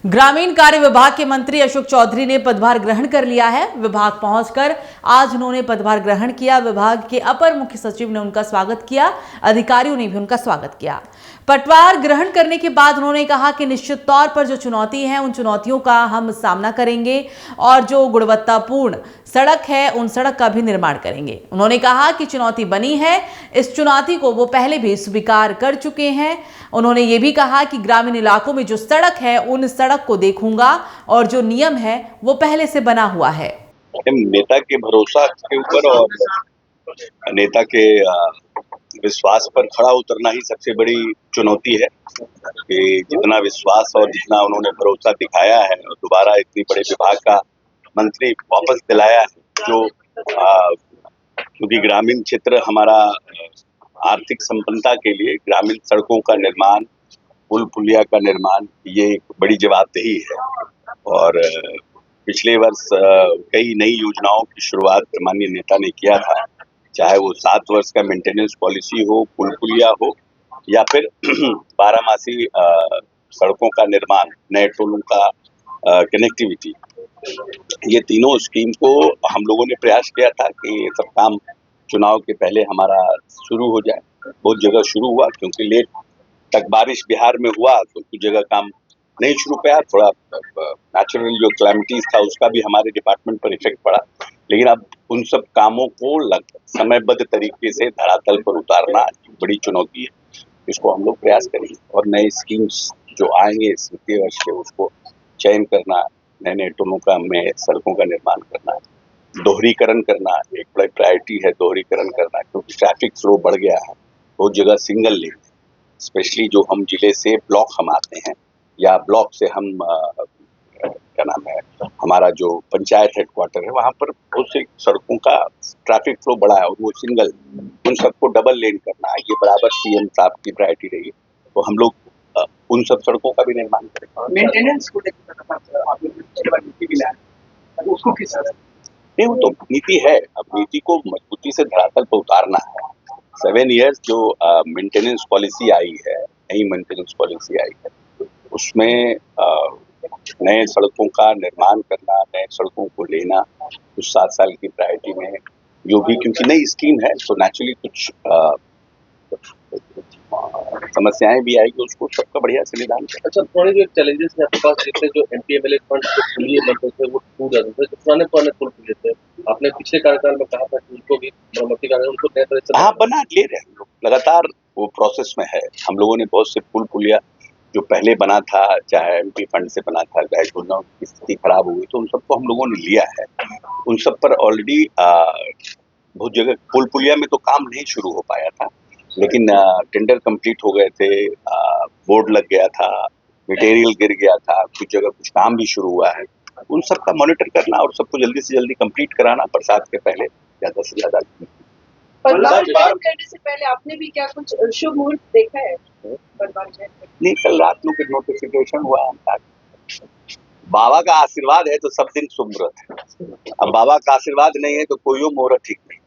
ग्रामीण कार्य विभाग के मंत्री अशोक चौधरी ने पदभार ग्रहण कर लिया है। विभाग पहुंचकर आज उन्होंने पदभार ग्रहण किया। विभाग के अपर मुख्य सचिव ने उनका स्वागत किया, अधिकारियों ने भी उनका स्वागत किया। पदभार ग्रहण करने के बाद उन्होंने कहा कि निश्चित तौर पर जो चुनौती है उन चुनौतियों का हम सामना करेंगे और जो गुणवत्तापूर्ण सड़क है उन सड़क का भी निर्माण करेंगे। उन्होंने कहा कि चुनौती बनी है, इस चुनौती को वो पहले भी स्वीकार कर चुके हैं। उन्होंने ये भी कहा कि ग्रामीण इलाकों में जो सड़क है उन सड़क को देखूंगा और जो नियम है वो पहले से बना हुआ है। नेता के भरोसा के ऊपर और नेता के विश्वास पर खड़ा उतरना ही सबसे बड़ी चुनौती है कि जितना विश्वास और जितना उन्होंने भरोसा दिखाया है और दोबारा इतनी बड़े विभाग का मंत्री वापस दिलाया है। जो क्योंकि ग्रामीण क्षेत्र हमारा आर्थिक संपन्नता के लिए ग्रामीण सड़कों का निर्माण, पुल पुलिया का निर्माण, ये एक बड़ी जवाबदेही है। और पिछले वर्ष कई नई योजनाओं की शुरुआत माननीय नेता ने किया था, चाहे वो 7 वर्ष का मेंटेनेंस पॉलिसी हो, पुल पुलिया हो या फिर 12मासी सड़कों का निर्माण, नए टोलों का कनेक्टिविटी। ये तीनों स्कीम को हम लोगों ने प्रयास किया था कि ये सब काम चुनाव के पहले हमारा शुरू हो जाए। बहुत जगह शुरू हुआ, क्योंकि लेट तक बारिश बिहार में हुआ तो कुछ जगह काम नहीं शुरू पाया। थोड़ा नेचुरल जो क्लैमिटीज था उसका भी हमारे डिपार्टमेंट पर इफेक्ट पड़ा, लेकिन अब उन सब कामों को समयबद्ध तरीके से धरातल पर उतारना बड़ी चुनौती है। इसको हम लोग प्रयास करेंगे और नए स्कीम्स जो आएंगे इस वित्तीय वर्ष के उसको चयन करना, नए नए टोलों का में सड़कों का निर्माण करना, दोहरीकरण करना एक बड़ी प्रायोरिटी है। दोहरीकरण करना क्योंकि ट्रैफिक फ्लो बढ़ गया है, बहुत जगह सिंगल लेन, स्पेशली जो हम जिले से ब्लॉक हम आते हैं या ब्लॉक से हम क्या नाम है हमारा जो पंचायत हेडक्वार्टर है, वहाँ पर बहुत सी सड़कों का ट्रैफिक फ्लो बढ़ा है और वो सिंगल, उन सबको डबल लेन करना है। ये बराबर सीएम साहब की प्रायोरिटी रही है, तो हम लोग उन सब सड़कों का भी निर्माण करेंगे। मेंटेनेंस को उसको किस तरह नहीं, वो तो नीति है। अब नीति को मजबूती से धरातल पर उतारना है। 7 इयर्स जो मेंटेनेंस पॉलिसी आई है, नई मेंटेनेंस पॉलिसी आई है, उसमें नए सड़कों का निर्माण करना, नए सड़कों को लेना उस 7 साल की प्रायोरिटी में जो भी, क्योंकि नई स्कीम है तो नेचुरली कुछ समस्याएं भी आएगी, उसको सबका बढ़िया से निदान। अच्छा, थोड़े जो चैलेंजेस हैं आपके पास, जैसे जो एमपीएमएलए फंड जो खुली बनते थे वो टूट जाते थे, पुराने पुल खुले थे, आपने पिछले कार्यकाल में कहा था कि उनको भी मरम्मती करना, उनको नए तरह से बना ले रहे हैं हम लोग, लगातार वो प्रोसेस में है। हम लोगों ने बहुत से पुल पुलिया जो पहले बना था, चाहे एमपी फंड से बना था, चाहे योजनाओं की स्थिति खराब हुई तो उन सबको हम लोगों ने लिया है। उन सब पर ऑलरेडी बहुत जगह पुल पुलिया में तो काम नहीं शुरू हो पाया था, लेकिन टेंडर कंप्लीट हो गए थे, बोर्ड लग गया था, मटेरियल गिर गया था, कुछ जगह कुछ काम भी शुरू हुआ है। उन सब का मॉनिटर करना और सबको जल्दी से जल्दी कंप्लीट कराना, बरसात के पहले ज्यादा से ज्यादा। करने से पहले आपने भी क्या कुछ शुभ मुहूर्त देखा है? नहीं, कल रात में कुछ नोटिफिकेशन हुआ। बाबा का आशीर्वाद है तो सब दिन शुभ मुहूर्त है। अब बाबा का आशीर्वाद नहीं है तो कोई मुहूर्त ठीक नहीं।